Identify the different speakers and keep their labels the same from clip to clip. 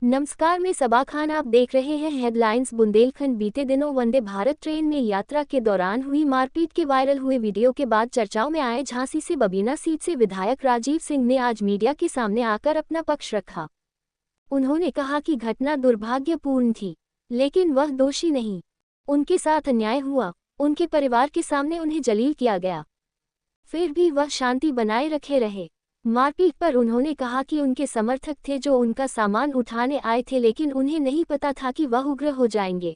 Speaker 1: नमस्कार, मैं सबा खान। आप देख रहे हैं हेडलाइंस। बुंदेलखंड। बीते दिनों वंदे भारत ट्रेन में यात्रा के दौरान हुई मारपीट के वायरल हुए वीडियो के बाद चर्चाओं में आए झांसी से बबीना सीट से विधायक राजीव सिंह ने आज मीडिया के सामने आकर अपना पक्ष रखा। उन्होंने कहा कि घटना दुर्भाग्यपूर्ण थी, लेकिन वह दोषी नहीं। उनके साथ अन्याय हुआ, उनके परिवार के सामने उन्हें जलील किया गया, फिर भी वह शांति बनाए रखे रहे। मारपीट पर उन्होंने कहा कि उनके समर्थक थे जो उनका सामान उठाने आए थे, लेकिन उन्हें नहीं पता था कि वह उग्र हो जाएंगे।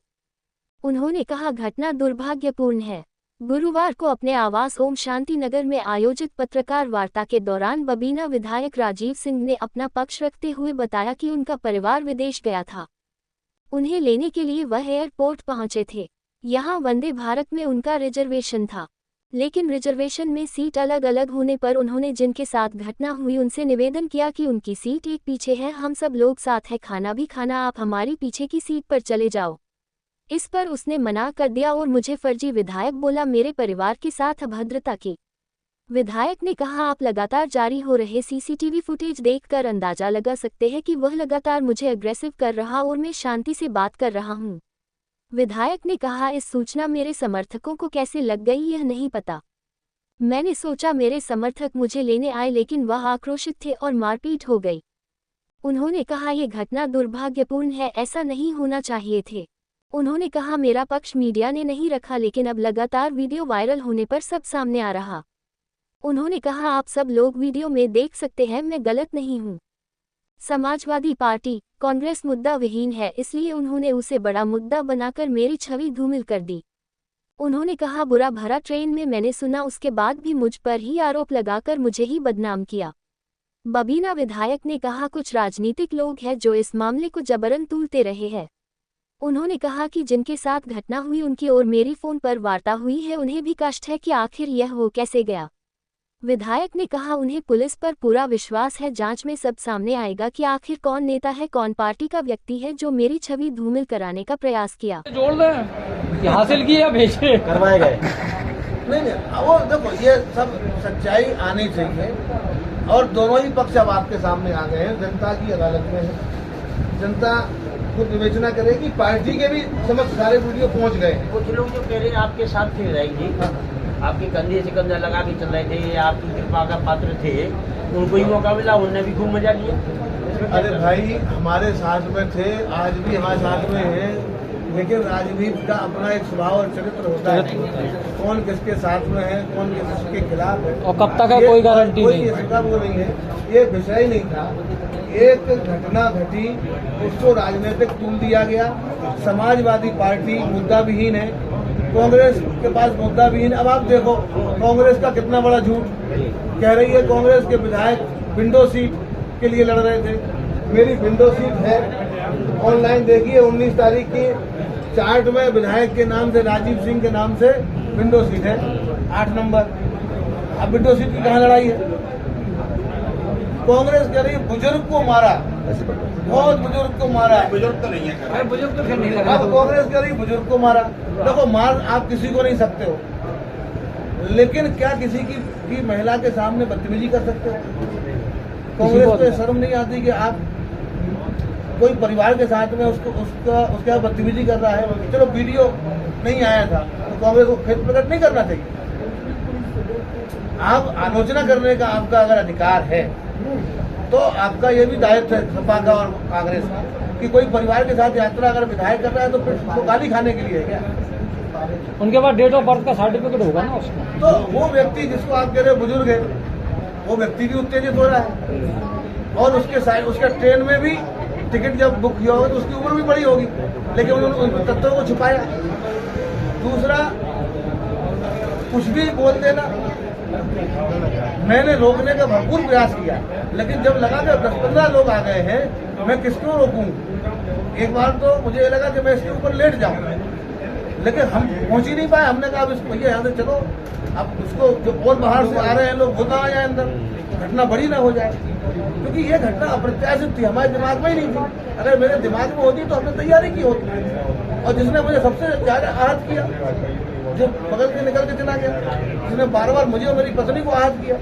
Speaker 1: उन्होंने कहा, घटना दुर्भाग्यपूर्ण है। गुरुवार को अपने आवास ओम शांति नगर में आयोजित पत्रकार वार्ता के दौरान बबीना विधायक राजीव सिंह ने अपना पक्ष रखते हुए बताया कि उनका परिवार विदेश गया था। उन्हें लेने के लिए वह एयरपोर्ट पहुंचे थे। यहाँ वंदे भारत में उनका रिजर्वेशन था, लेकिन रिजर्वेशन में सीट अलग अलग होने पर उन्होंने जिनके साथ घटना हुई उनसे निवेदन किया कि उनकी सीट एक पीछे है, हम सब लोग साथ हैं, खाना भी खाना, आप हमारी पीछे की सीट पर चले जाओ। इस पर उसने मना कर दिया और मुझे फर्जी विधायक बोला। मेरे परिवार के साथ अभद्रता की। विधायक ने कहा, आप लगातार जारी हो रहे सीसीटीवी फुटेज देखकर अंदाजा लगा सकते हैं कि वह लगातार मुझे अग्रेसिव कर रहा और मैं शांति से बात कर रहा हूँ। विधायक ने कहा, इस सूचना मेरे समर्थकों को कैसे लग गई यह नहीं पता। मैंने सोचा मेरे समर्थक मुझे लेने आए, लेकिन वह आक्रोशित थे और मारपीट हो गई। उन्होंने कहा, यह घटना दुर्भाग्यपूर्ण है, ऐसा नहीं होना चाहिए थे। उन्होंने कहा, मेरा पक्ष मीडिया ने नहीं रखा, लेकिन अब लगातार वीडियो वायरल होने पर सब सामने आ रहा। उन्होंने कहा, आप सब लोग वीडियो में देख सकते हैं, मैं गलत नहीं हूँ। समाजवादी पार्टी कांग्रेस मुद्दा विहीन है, इसलिए उन्होंने उसे बड़ा मुद्दा बनाकर मेरी छवि धूमिल कर दी। उन्होंने कहा, बुरा भरा ट्रेन में मैंने सुना, उसके बाद भी मुझ पर ही आरोप लगाकर मुझे ही बदनाम किया। बबीना विधायक ने कहा, कुछ राजनीतिक लोग हैं जो इस मामले को जबरन तुलते रहे हैं। उन्होंने कहा कि जिनके साथ घटना हुई उनकी और मेरी फोन पर वार्ता हुई है, उन्हें भी कष्ट है कि आखिर यह हो कैसे गया। विधायक ने कहा, उन्हें पुलिस पर पूरा विश्वास है, जांच में सब सामने आएगा कि आखिर कौन नेता है, कौन पार्टी का व्यक्ति है जो मेरी छवि धूमिल कराने का प्रयास किया।
Speaker 2: जोड़ लें, हासिल किया, भेजे
Speaker 3: करवाए गए। नहीं, वो देखो, ये सब सच्चाई आनी चाहिए और दोनों ही पक्ष अब आपके सामने आ गए हैं। जनता की अदालत में है, जनता खुद विवेचना करेगी। पार्टी के भी समक्ष सारे वीडियो पहुंच गए।
Speaker 4: कुछ लोग जो कह रहे हैं आपके साथ थे राई जी, आपके कंधे से कंधा लगा के चल रहे थे, आपकी कृपा का पात्र थे, उनको ही मौका मिला, उन्होंने भी खूब मजा लिया।
Speaker 3: अरे भाई, हमारे साथ में थे, आज भी हमारे साथ में है, लेकिन राजनीति का अपना एक स्वभाव और चरित्र होता है। कौन किसके साथ में है, कौन किसके खिलाफ है,
Speaker 2: और कब तक है कोई गारंटी नहीं।
Speaker 3: इसका वो नहीं है, ये विषय ही नहीं था। एक घटना घटी, उसको राजनीतिक तुल दिया गया। समाजवादी पार्टी मुद्दा विहीन है, कांग्रेस के पास मुद्दा विहीन। अब आप देखो, कांग्रेस का कितना बड़ा झूठ कह रही है। कांग्रेस के विधायक विंडो सीट के लिए लड़ रहे थे। मेरी विंडो सीट है, ऑनलाइन देखिए, 19 तारीख की चार्ट में विधायक के नाम से, राजीव सिंह के नाम से विंडो सीट है, 8 नंबर। अब विंडो सीट की कहाँ लड़ाई है? कांग्रेस कह रही है बुजुर्ग को मारा, बहुत बुजुर्ग को मारा।
Speaker 4: बुजुर्ग तो नहीं है, बुजुर्ग तो फिर नहीं लगा।
Speaker 3: अब कांग्रेस कह रही है बुजुर्ग को मारा। देखो, मार आप किसी को नहीं सकते हो, लेकिन क्या किसी की महिला के सामने बदतमीजी कर सकते हो? कांग्रेस को शर्म नहीं आती कि आप कोई परिवार के साथ में उसका बदतमीजी कर रहा है? चलो, वीडियो नहीं आया था तो कांग्रेस को खेत प्रकट नहीं करना चाहिए। आप आलोचना करने का आपका अगर अधिकार है तो आपका ये भी दायित्व है सपा का और कांग्रेस का कि कोई परिवार के साथ यात्रा अगर विधायक कर रहा है तो फिर उसको गाली खाने के लिए है क्या?
Speaker 2: उनके बाद डेट ऑफ बर्थ का सर्टिफिकेट होगा ना उसका।
Speaker 3: तो वो व्यक्ति जिसको आप कह रहे हो बुजुर्ग है, वो व्यक्ति भी उत्तेजित हो रहा है और उसके ट्रेन में भी टिकट जब बुक किया होगा तो उसकी उम्र भी बड़ी होगी, लेकिन उन्होंने उन तथ्यों को छुपाया। दूसरा, कुछ भी बोल देना, मैंने रोकने का भरपूर प्रयास किया, लेकिन जब लगा कि 10-15 लोग आ गए हैं, मैं किसको रोकूं? एक बार तो मुझे लगा कि मैं इसके ऊपर लेट जाऊं, लेकिन हम पहुंच ही नहीं पाए। हमने कहा, भैया यहाँ से चलो, अब उसको जो और बाहर से आ रहे हैं लोग, वो ना आ जाए अंदर, घटना बड़ी ना हो जाए। क्योंकि ये घटना अप्रत्याशित थी, हमारे दिमाग में ही नहीं थी। अगर मेरे दिमाग में होती तो हमने तैयारी की होती। और जिसने मुझे सबसे ज्यादा आहत किया, जो बगल के निकल के चला गया, जिसने बार बार मुझे और मेरी पत्नी को आहत किया,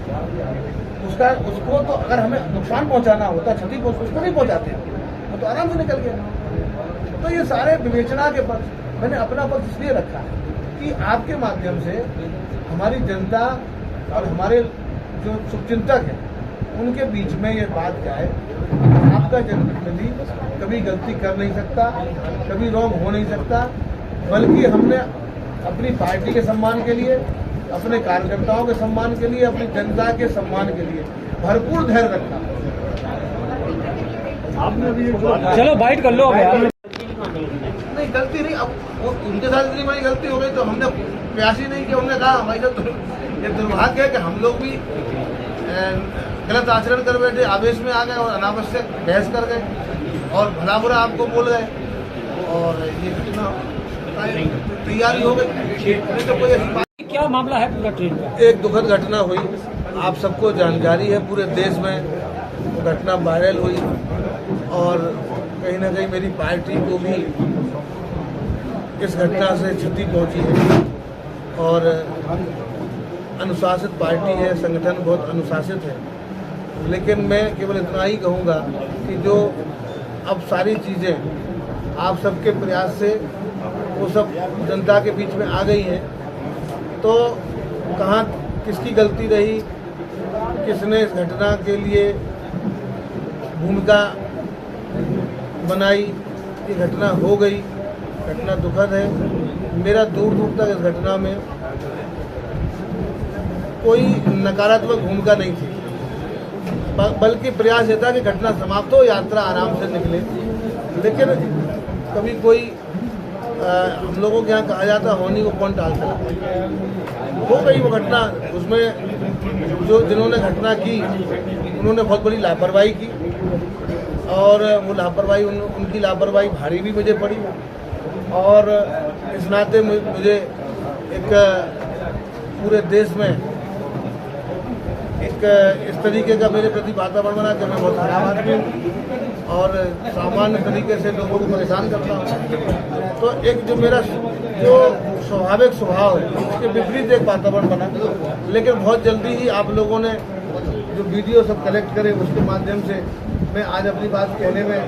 Speaker 3: उसको तो अगर हमें नुकसान पहुंचाना होता, क्षति उसको नहीं पहुंचाते, वो तो आराम से निकल गया। तो ये सारे विवेचना के पक्ष मैंने अपना पक्ष इसलिए रखा है कि आपके माध्यम से हमारी जनता और हमारे जो शुभचिंतक हैं उनके बीच में ये बात क्या है, आपका जनप्रतिनिधि कभी गलती कर नहीं सकता, कभी रॉन्ग हो नहीं सकता, बल्कि हमने अपनी पार्टी के सम्मान के लिए, अपने कार्यकर्ताओं के सम्मान के लिए, अपनी जनता के सम्मान के लिए भरपूर धैर्य रखा।
Speaker 2: चलो बाइट कर लो अब यार।
Speaker 3: नहीं गलती नहीं, अब वो उनके साथ इतनी बड़ी गलती हो गई तो हमने प्रयास ही नहीं किया। उन्होंने कहा हमारे साथ ये दुर्भाग्य है कि हम लोग भी गलत आचरण कर बैठे, आवेश में आ गए और अनावश्यक बहस कर गए और भला बुरा आपको बोल गए और ये घटना तैयारी हो गई। नहीं तो कोई ऐसी बात।
Speaker 2: क्या मामला है पूरा ट्रेन का?
Speaker 3: एक दुखद घटना हुई, आप सबको जानकारी है, पूरे देश में वो घटना वायरल हुई और कहीं ना कहीं मेरी पार्टी को भी इस घटना से क्षति पहुंची है और अनुशासित पार्टी है, संगठन बहुत अनुशासित है। लेकिन मैं केवल इतना ही कहूँगा कि जो अब सारी चीज़ें आप सबके प्रयास से वो सब जनता के बीच में आ गई हैं, तो कहाँ किसकी गलती रही, किसने इस घटना के लिए भूमिका बनाई, ये घटना हो गई, घटना दुखद है। मेरा दूर दूर तक इस घटना में कोई नकारात्मक भूमिका नहीं थी, बल्कि प्रयास ये था कि घटना समाप्त हो, यात्रा आराम से निकले। लेकिन कभी कोई हम लोगों के यहाँ कहा जाता होनी को कौन टाल सकता, हो गई वो घटना। उसमें जो जिन्होंने घटना की उन्होंने बहुत बड़ी लापरवाही की और वो लापरवाही उनकी लापरवाही भारी भी मुझे पड़ी और इस नाते मुझे एक पूरे देश में एक इस तरीके का मेरे प्रति वातावरण बना कि मैं बहुत खराब आदमी हूँ और सामान्य तरीके से लोगों को परेशान करता हूँ। तो एक जो मेरा जो स्वाभाविक स्वभाव है उसके विपरीत एक वातावरण बना। लेकिन बहुत जल्दी ही आप लोगों ने जो वीडियो सब कलेक्ट करे उसके माध्यम से मैं आज अपनी बात कहने में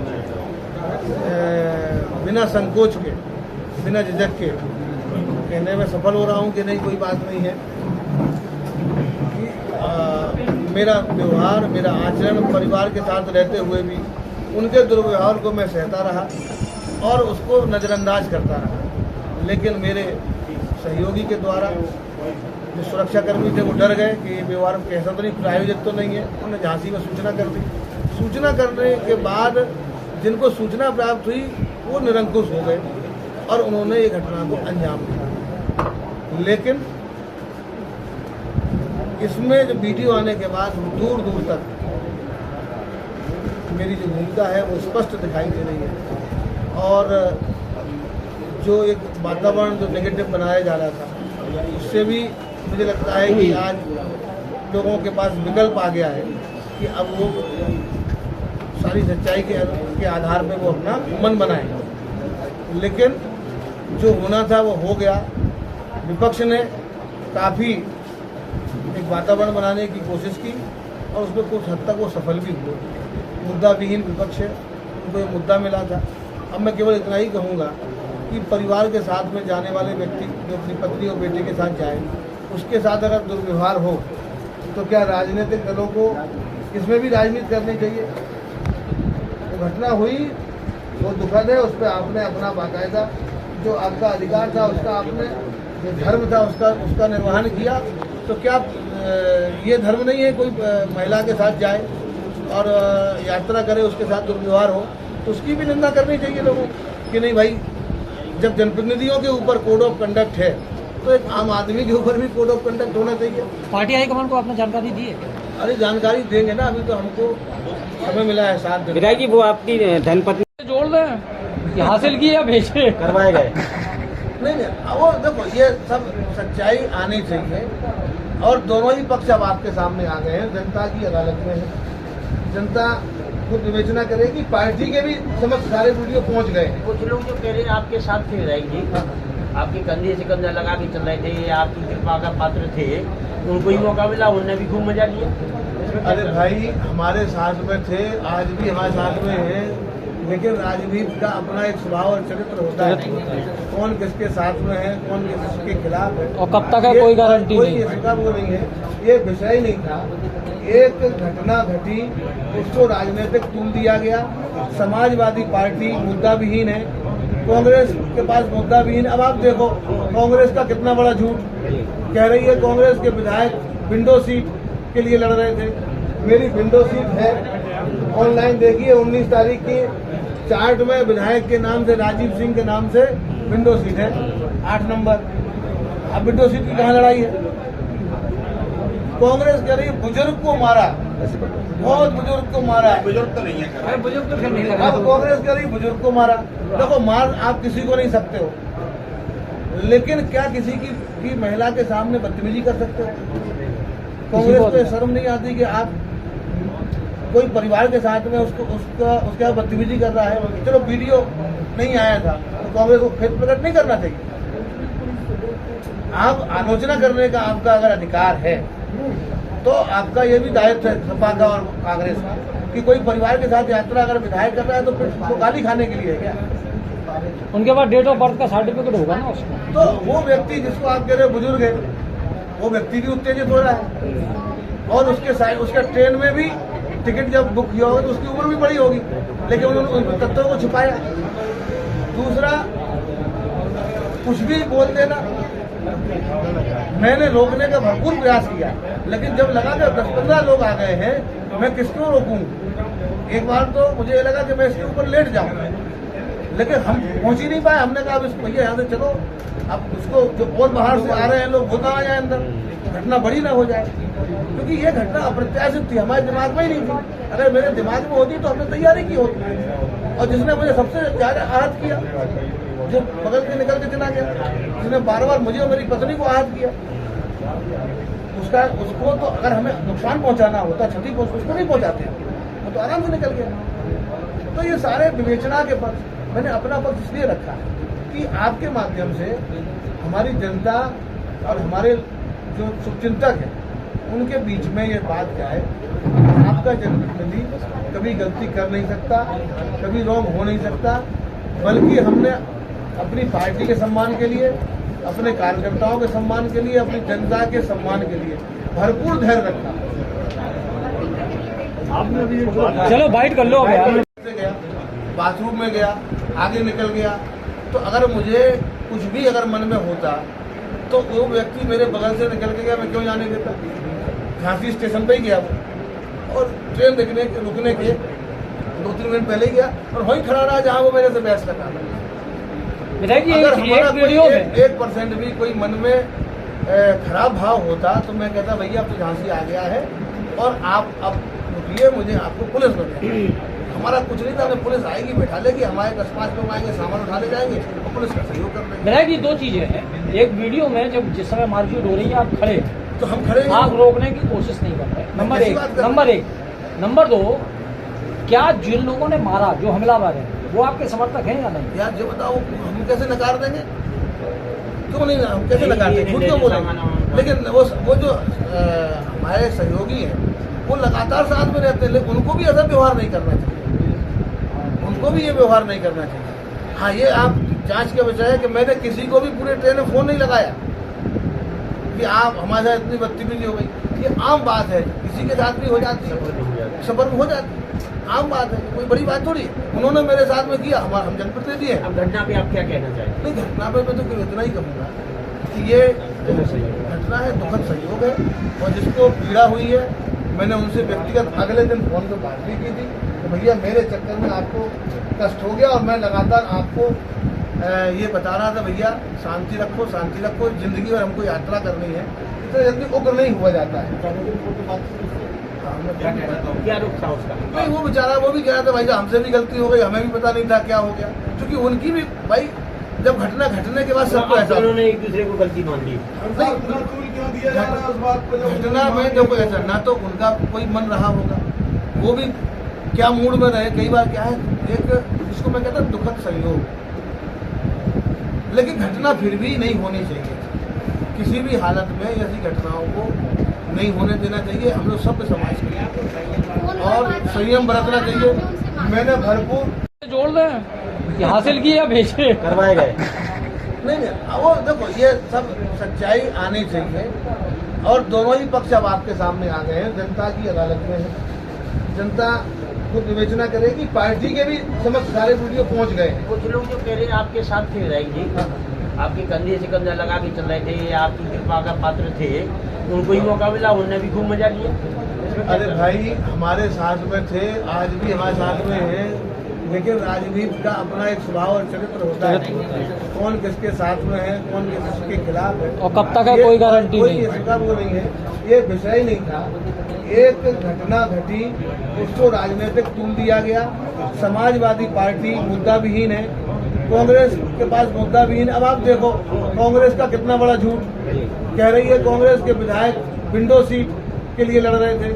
Speaker 3: बिना संकोच के, बिना झिझक के कहने में सफल हो रहा हूँ कि नहीं, कोई बात नहीं है। मेरा व्यवहार, मेरा आचरण परिवार के साथ रहते हुए भी उनके दुर्व्यवहार को मैं सहता रहा और उसको नज़रअंदाज करता रहा। लेकिन मेरे सहयोगी के द्वारा जो सुरक्षाकर्मी थे वो डर गए कि ये व्यवहार कैसा तो नहीं, प्रायोजित तो नहीं है। उन्होंने झांसी में सूचना कर दी। सूचना करने के बाद जिनको सूचना प्राप्त हुई वो निरंकुश हो गए और उन्होंने ये घटना को अंजाम दिया। लेकिन इसमें जो वीडियो आने के बाद दूर दूर तक मेरी जो भूमिका है वो स्पष्ट दिखाई दे रही है और जो एक वातावरण जो नेगेटिव बनाया जा रहा था उससे भी मुझे लगता है कि आज लोगों के पास विकल्प आ गया है कि अब वो सारी सच्चाई के आधार पर वो अपना मन बनाए। लेकिन जो होना था वो हो गया। विपक्ष ने काफ़ी एक वातावरण बनाने की कोशिश की और उसमें कुछ हद तक वो सफल भी हुए। मुद्दा विहीन विपक्ष है, उनको ये मुद्दा मिला था। अब मैं केवल इतना ही कहूँगा कि परिवार के साथ में जाने वाले व्यक्ति जो अपनी पत्नी और बेटे के साथ जाए, उसके साथ अगर दुर्व्यवहार हो तो क्या राजनीतिक दलों को इसमें भी राजनीति करनी चाहिए? वो घटना हुई, वो दुखद है, उस पर आपने अपना बाकायदा जो आपका अधिकार था, उसका आपने जो धर्म था उसका निर्वहन किया। तो क्या ये धर्म नहीं है कोई महिला के साथ जाए और यात्रा करे, उसके साथ दुर्व्यवहार हो तो उसकी भी निंदा करनी चाहिए लोगों कि नहीं भाई, जब जनप्रतिनिधियों के ऊपर कोड ऑफ कंडक्ट है तो एक आम आदमी के ऊपर भी कोड ऑफ कंडक्ट होना चाहिए।
Speaker 2: पार्टी हाईकमान को आपने जानकारी दी है?
Speaker 3: अरे जानकारी देंगे ना, अभी तो हमको समय मिला है 7 दिन।
Speaker 4: विधायक जी, वो आपकी धर्मपत्नी
Speaker 2: जोड़ दें, हासिल की या भेजे
Speaker 4: करवाए गए?
Speaker 3: नहीं, वो देखो ये सब सच्चाई आनी चाहिए और दोनों ही पक्ष अब आपके सामने आ गए हैं। जनता की अदालत में है, जनता खुद विवेचना करेगी। पार्टी के भी समझ सारे वीडियो पहुंच गए हैं।
Speaker 4: कुछ लोग जो कह रहे हैं आपके साथ थे विधायक जी, आपके कंधे से कंधा लगा के चल रहे थे, आपकी कृपा का पात्र थे, उनको ही मौका मिला, उनने भी खूब मजा लिया।
Speaker 3: अरे भाई हमारे साथ में थे, आज भी हमारे साथ में है, लेकिन राजनीति का अपना एक स्वभाव और चरित्र होता है, कौन किसके साथ में है, कौन किसके खिलाफ है,
Speaker 2: और कब तक है कोई गारंटी नहीं,
Speaker 3: इसका वो नहीं है। ये विषय ही नहीं था, एक घटना घटी, उसको राजनीतिक तुल दिया गया। समाजवादी पार्टी मुद्दा विहीन है, कांग्रेस के पास मुद्दा विहीन। अब आप देखो कांग्रेस का कितना बड़ा झूठ कह रही है। कांग्रेस के विधायक विंडो सीट के लिए लड़ रहे थे, मेरी विंडो सीट है, ऑनलाइन देखिए 19 तारीख की चार्ट में विधायक के नाम से, राजीव सिंह के नाम से विंडो सीट है 8 नंबर। अब विंडो सीट की कहाँ लड़ाई है? कांग्रेस कह रही है बुजुर्ग को मारा, बहुत बुजुर्ग को मारा, बुजुर्ग तो नहीं है,
Speaker 2: बुजुर्ग तो फिर नहीं लगा।
Speaker 3: अब कांग्रेस कह रही है बुजुर्ग को मारा। देखो मार आप किसी को नहीं सकते हो, लेकिन क्या किसी की महिला के सामने बदतमीजी कर सकते हो? कांग्रेस को शर्म नहीं आती कि आप कोई परिवार के साथ में उसका बदतमीजी कर रहा है? चलो वीडियो नहीं आया था तो कांग्रेस को खेत प्रकट नहीं करना चाहिए। आप आलोचना करने का आपका अगर अधिकार है तो आपका ये भी दायित्व है सपा का और कांग्रेस का कि कोई परिवार के साथ यात्रा अगर विधायक कर रहा है तो फिर उसको गाली खाने के लिए है क्या?
Speaker 2: उनके पास डेट ऑफ बर्थ का सर्टिफिकेट होगा ना उसमें।
Speaker 3: तो वो व्यक्ति जिसको आप कह रहे हो बुजुर्ग है, वो व्यक्ति भी उत्तेजित हो रहा है, और उसके ट्रेन में भी टिकट जब बुक किया होगा तो उसकी उम्र भी बड़ी होगी, लेकिन उन्होंने उन तथ्यों को छुपाया। दूसरा, कुछ भी बोल देना, मैंने रोकने का भरपूर प्रयास किया, लेकिन जब लगा कि 10-15 लोग आ गए हैं, मैं किसको रोकूं? एक बार तो मुझे लगा कि मैं इसके ऊपर लेट जाऊं, लेकिन हम पहुंच ही नहीं पाए। हमने कहा भैया यहाँ से चलो, अब उसको जो और बाहर से आ रहे हैं लोग वो ना आ जाए अंदर, घटना बड़ी ना हो जाए, क्योंकि ये घटना अप्रत्याशित थी, हमारे दिमाग में ही नहीं थी। अगर मेरे दिमाग में होती तो हमने तैयारी की होती। और जिसने मुझे सबसे ज्यादा आहत किया, जो बगल के निकल के चला गया, जिसने बार-बार मुझे और मेरी पत्नी को आहत किया, उसको तो अगर हमें नुकसान पहुंचाना होता, क्षति उसको नहीं पहुंचाते, वो तो आराम से निकल गया। तो ये सारे विवेचना के पक्ष, मैंने अपना पक्ष इसलिए रखा है कि आपके माध्यम से हमारी जनता और हमारे जो शुभचिंतक हैं उनके बीच में ये बात क्या है, आपका जनप्रतिनिधि कभी गलती कर नहीं सकता, कभी रॉन्ग हो नहीं सकता, बल्कि हमने अपनी पार्टी के सम्मान के लिए, अपने कार्यकर्ताओं के सम्मान के लिए, अपनी जनता के सम्मान के लिए भरपूर धैर्य रखा।
Speaker 2: चलो बाइट कर लो।
Speaker 3: गया बाथरूम में गया, आगे निकल गया, तो अगर मुझे कुछ भी अगर मन में होता तो वो व्यक्ति मेरे बगल से निकल के गया, मैं क्यों जाने देता? झांसी स्टेशन पे ही गया वो, और ट्रेन रुकने के 2-3 मिनट पहले ही गया और वहीं खड़ा रहा जहाँ वो मेरे से बहस कर रहा था। अगर हमारा कोई 1% भी कोई मन में खराब भाव होता तो मैं कहता भैया अब तो झांसी आ गया है और आप अब रुकिए, मुझे आपको पुलिस में हमारा कुछ नहीं था, हमें पुलिस आएगी, बैठा लेगी, हमारे 10-5 लोग आएंगे, सामान उठा ले जाएंगे और पुलिस का सहयोग कर लेंगे।
Speaker 2: मेरा की 2 चीजें हैं, एक वीडियो में जब जिस समय मारपीट हो रही है आप खड़े,
Speaker 3: तो हम खड़े, आप
Speaker 2: रोकने की कोशिश नहीं कर रहे, नंबर 1। नंबर 2, क्या जिन लोगों ने मारा, जो हमलावर है, वो आपके समर्थक हैं या नहीं?
Speaker 3: यार जो बताओ, हम कैसे नकार देंगे? क्यों नहीं, हम कैसे नकार देंगे? खुद क्यों बोलेंगे? लेकिन वो जो हमारे सहयोगी हैं वो लगातार साथ में रहते हैं, लेकिन उनको भी ऐसा व्यवहार नहीं करना चाहिए, उनको भी ये व्यवहार नहीं करना चाहिए। हाँ, ये आप जांच का विषय है कि मैंने किसी को भी पूरे ट्रेन में फोन नहीं लगाया कि आप हमारे साथ इतनी बदतमीजी हो गई। ये आम बात है, किसी के साथ भी हो जाती है, सफर में हो जाती है, आम बात है, कोई बड़ी बात थोड़ी है। उन्होंने मेरे साथ में किया, हम जनप्रतिनिधि हैं।
Speaker 4: अब घटना पे आप क्या कहना चाहेंगे?
Speaker 3: नहीं, घटना पे मैं तो इतना ही कहूँगा कि ये घटना है, दुखद संयोग है, और जिसको पीड़ा हुई है, मैंने उनसे व्यक्तिगत अगले दिन फोन पर बात भी की थी कि भैया मेरे चक्कर में आपको कष्ट हो गया, और मैं लगातार आपको ये बता रहा था भैया शांति रखो, शांति रखो, जिंदगी में हमको यात्रा करनी है, इतना जल्दी उग्र नहीं हुआ जाता है।
Speaker 4: क्या रुख था उसका?
Speaker 3: नहीं, वो बेचारा वो भी कह रहा था भाई हमसे भी गलती हो गई, हमें भी पता नहीं था क्या हो गया, क्योंकि उनकी भी भाई जब घटना घटने के बाद सबको ऐसा,
Speaker 4: उन्होंने एक दूसरे को गलती मान ली।
Speaker 3: घटना में जब ऐसा ना तो उनका कोई मन रहा होगा, वो भी क्या मूड में रहे, कई बार क्या है, एक जिसको मैं कहता हूँ दुखद संयोग, लेकिन घटना फिर भी नहीं होनी चाहिए। किसी भी हालत में ऐसी घटनाओं को नहीं होने देना चाहिए। हम लोग सब समाज के लिए और संयम बरतना चाहिए। मैंने भरपूर
Speaker 2: जोड़ दें कि हासिल किया भेजे
Speaker 4: करवाए गए।
Speaker 3: नहीं, वो देखो ये सब सच्चाई आनी चाहिए और दोनों ही पक्ष अब आपके सामने आ गए हैं। जनता की अदालत में है, जनता को विवेचना करेगी। पार्टी के भी समक्ष सारे वीडियो पहुंच गए हैं।
Speaker 4: कुछ लोग जो कह रहे हैं आपके साथ थे राय जी, आपके कंधे से कंधा लगा के चल रहे थे, आपकी कृपा का पात्र थे, उनको ही मौका मिला, उनने भी खूब मजा लिया।
Speaker 3: अरे भाई, हमारे साथ में थे, आज भी हमारे साथ में है, लेकिन राजनीति का अपना एक स्वभाव और चरित्र होता है। कौन किसके साथ में है, कौन किसके खिलाफ है,
Speaker 2: और कब तक है कोई गारंटी नहीं।
Speaker 3: इसका वो नहीं है। ये विषय नहीं था। एक घटना घटी, उसको राजनीतिक तुल दिया गया। समाजवादी पार्टी मुद्दा विहीन है, कांग्रेस के पास मुद्दा विहीन। अब आप देखो कांग्रेस का कितना बड़ा झूठ कह रही है। कांग्रेस के विधायक विंडो सीट के लिए लड़ रहे थे।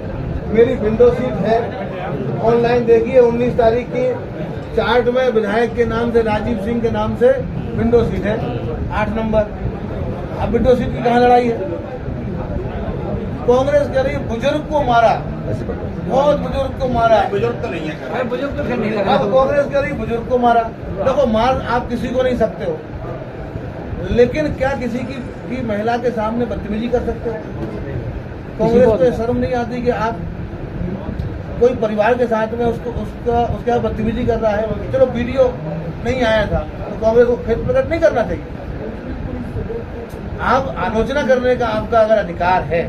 Speaker 3: मेरी विंडो सीट है, ऑनलाइन देखिए, 19 तारीख की चार्ट में विधायक के नाम से, राजीव सिंह के नाम से विंडो सीट है 8 नंबर। अब विंडो सीट की कहाँ लड़ाई है? कांग्रेस कह रही है बुजुर्ग को मारा, बहुत बुजुर्ग को मारा। बुजुर्ग तो नहीं है,
Speaker 2: बुजुर्ग तो फिर नहीं लगा।
Speaker 3: अब कांग्रेस कह रही है बुजुर्ग को मारा। देखो, मार आप किसी को नहीं सकते हो, लेकिन क्या किसी की महिला के सामने बदतमीजी कर सकते हो? कांग्रेस को ये शर्म नहीं आती कि आप कोई परिवार के साथ में उसका बदतमीजी कर रहा है? चलो वीडियो नहीं आया था तो कांग्रेस को खेत प्रकट नहीं करना चाहिए। आप आलोचना करने का आपका अगर अधिकार है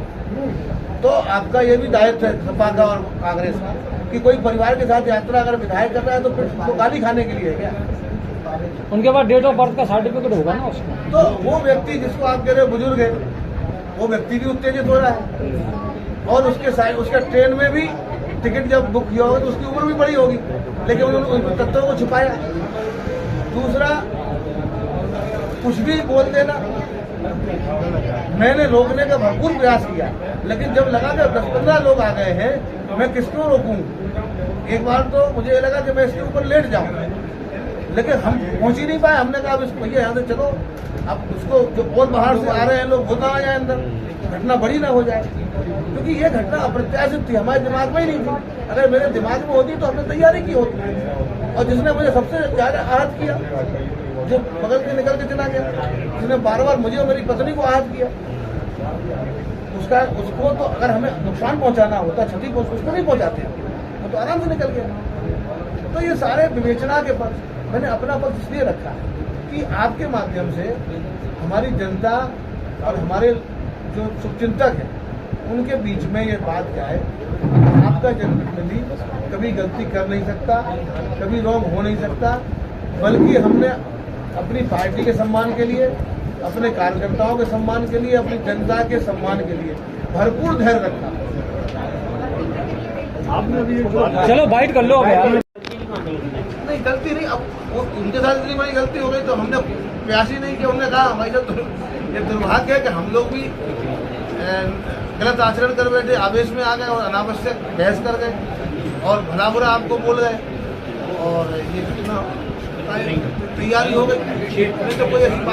Speaker 3: तो आपका ये भी दायित्व है सपा का और कांग्रेस का कि कोई परिवार के साथ यात्रा अगर विधायक कर रहा है तो फिर उसको गाली खाने के लिए है क्या?
Speaker 2: उनके पास डेट ऑफ बर्थ का सर्टिफिकेट होगा ना उसमें।
Speaker 3: तो वो व्यक्ति जिसको आप कह रहे हो बुजुर्ग है, वो व्यक्ति भी उत्तेजित हो रहा है और उसका ट्रेन में भी टिकट जब बुक किया होगा तो उसकी उम्र भी बड़ी होगी, लेकिन उन्होंने उन तथ्यों को छुपाया। दूसरा, कुछ भी बोल देना। मैंने रोकने का भरपूर प्रयास किया, लेकिन जब लगा कि 10-15 लोग आ गए हैं, मैं किसको रोकूं? एक बार तो मुझे लगा कि मैं इसके ऊपर लेट जाऊं, लेकिन हम पहुंच ही नहीं पाए। हमने कहा अब इसको भैया यहाँ से चलो, अब उसको जो और बाहर से आ रहे हैं लोग वो ना आ जाए अंदर, घटना बड़ी ना हो जाए। क्योंकि ये घटना अप्रत्याशित थी, हमारे दिमाग में ही नहीं थी। अगर मेरे दिमाग में होती तो हमने तैयारी की होती। और जिसने मुझे सबसे ज्यादा आहत किया, जो बगल के निकल के चला गया, जिसने बार बार मुझे और मेरी पत्नी को आहत किया, उसको तो अगर हमें नुकसान पहुंचाना होता, क्षति उसको नहीं पहुंचाते, वो तो आराम से निकल गया। तो ये सारे विवेचना के पक्ष, मैंने अपना पक्ष इसलिए रखा कि आपके माध्यम से हमारी जनता और हमारे जो शुभचिंतक है उनके बीच में ये बात क्या है। आपका जनप्रतिनिधि कभी गलती कर नहीं सकता, कभी रॉन्ग हो नहीं सकता, बल्कि हमने अपनी पार्टी के सम्मान के लिए, अपने कार्यकर्ताओं के सम्मान के लिए, अपनी जनता के सम्मान के लिए भरपूर धैर्य रखा।
Speaker 2: चलो बाइट कर लो अब यार।
Speaker 3: नहीं, गलती नहीं। अब वो उनके साथ इतनी बड़ी गलती हो गई तो हमने प्रयास ही नहीं किया। उन्होंने कहा हमारी ये दुर्भाग्य है कि हम लोग भी गलत आचरण कर बैठे, आवेश में आ गए और अनावश्यक बहस कर गए और भला बुरा आपको बोल गए और ये कितना तैयारी हो गई। नहीं तो कोई ऐसी